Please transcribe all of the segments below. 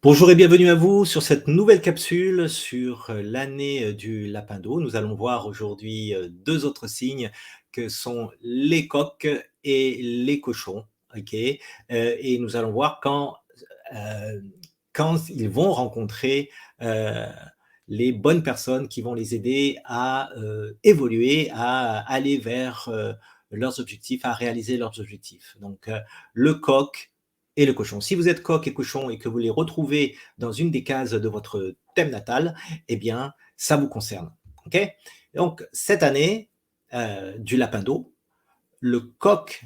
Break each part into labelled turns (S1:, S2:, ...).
S1: Bonjour et bienvenue à vous sur cette nouvelle capsule sur l'année du lapin d'eau. Nous allons voir aujourd'hui deux autres signes que sont les coqs et les cochons. Ok. Et nous allons voir euh, quand ils vont rencontrer euh, les bonnes personnes qui vont les aider à évoluer, à aller vers leurs objectifs, à réaliser leurs objectifs. Donc, le coq et le cochon. Si vous êtes coq et cochon et que vous les retrouvez dans une des cases de votre thème natal, eh bien, ça vous concerne. Okay. Donc, cette année, du lapin d'eau, le coq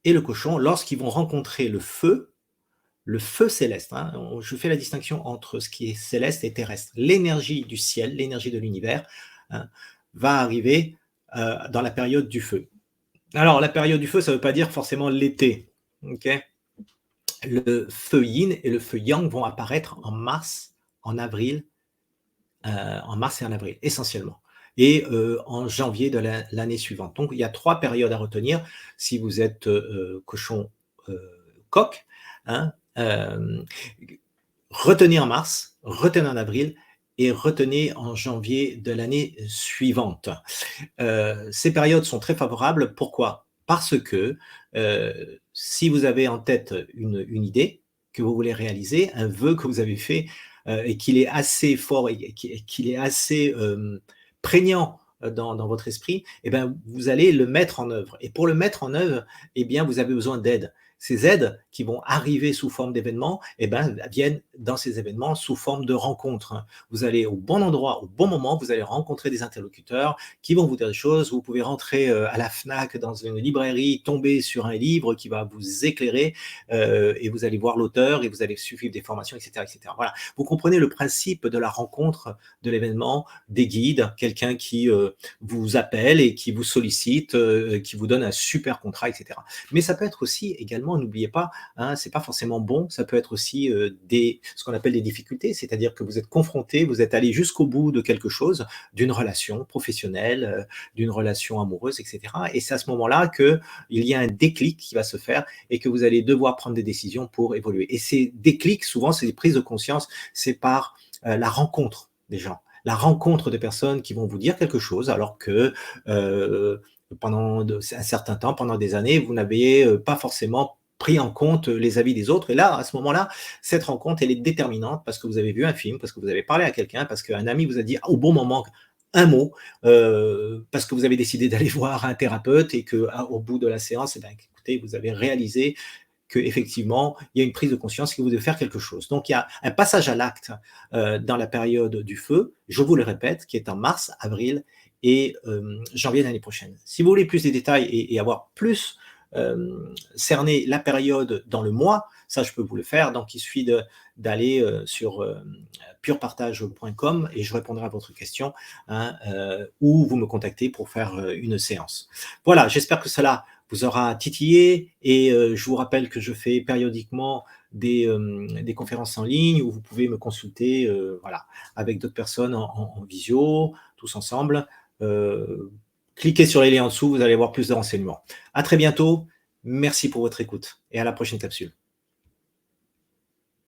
S1: et le cochon, lorsqu'ils vont rencontrer le feu céleste, hein, je fais la distinction entre ce qui est céleste et terrestre, l'énergie du ciel, l'énergie de l'univers, hein, va arriver dans la période du feu. Alors, la période du feu, ça ne veut pas dire forcément l'été. Okay. Le feu yin et le feu yang vont apparaître en mars, en avril, en mars et en avril, essentiellement. Et en janvier de l'année suivante. Donc, il y a 3 périodes à retenir si vous êtes cochon, coq. Hein, retenez en mars, retenez en avril et retenez en janvier de l'année suivante. Ces périodes sont très favorables. Pourquoi? Parce que si vous avez en tête une idée que vous voulez réaliser, un vœu que vous avez fait et qu'il est assez fort et qu'il est assez prégnant dans votre esprit, eh bien, vous allez le mettre en œuvre. Et pour le mettre en œuvre, eh bien, vous avez besoin d'aide. Ces aides qui vont arriver sous forme d'événements, eh ben, viennent dans ces événements sous forme de rencontres. Vous allez au bon endroit, au bon moment, vous allez rencontrer des interlocuteurs qui vont vous dire des choses. Vous pouvez rentrer à la FNAC, dans une librairie, tomber sur un livre qui va vous éclairer et vous allez voir l'auteur et vous allez suivre des formations, etc., etc. Voilà. Vous comprenez le principe de la rencontre, de l'événement, des guides, quelqu'un qui vous appelle et qui vous sollicite, qui vous donne un super contrat, etc. Mais ça peut être aussi également, n'oubliez pas, hein, c'est pas forcément bon, ça peut être aussi ce qu'on appelle des difficultés, c'est-à-dire que vous êtes confronté, vous êtes allé jusqu'au bout de quelque chose, d'une relation professionnelle, d'une relation amoureuse, etc. Et c'est à ce moment-là qu'il y a un déclic qui va se faire et que vous allez devoir prendre des décisions pour évoluer. Et ces déclics, souvent, c'est des prises de conscience, c'est par la rencontre des gens, la rencontre de personnes qui vont vous dire quelque chose alors que pendant un certain temps, pendant des années, vous n'avez pas forcément pris en compte les avis des autres. Et là, à ce moment-là, cette rencontre, elle est déterminante parce que vous avez vu un film, parce que vous avez parlé à quelqu'un, parce qu'un ami vous a dit au bon moment un mot, parce que vous avez décidé d'aller voir un thérapeute et qu'au bout de la séance, eh bien, écoutez, vous avez réalisé qu'effectivement, il y a une prise de conscience que vous devez faire quelque chose. Donc, il y a un passage à l'acte dans la période du feu, je vous le répète, qui est en mars, avril et janvier de l'année prochaine. Si vous voulez plus de détails et avoir plus cerné la période dans le mois, ça je peux vous le faire, donc il suffit d'aller sur purepartage.com et je répondrai à votre question, hein, ou vous me contactez pour faire une séance. Voilà, j'espère que cela vous aura titillé et je vous rappelle que je fais périodiquement des conférences en ligne où vous pouvez me consulter voilà, avec d'autres personnes en visio, tous ensemble. Cliquez sur les liens en dessous, vous allez avoir plus de renseignements. À très bientôt, merci pour votre écoute et à la prochaine capsule.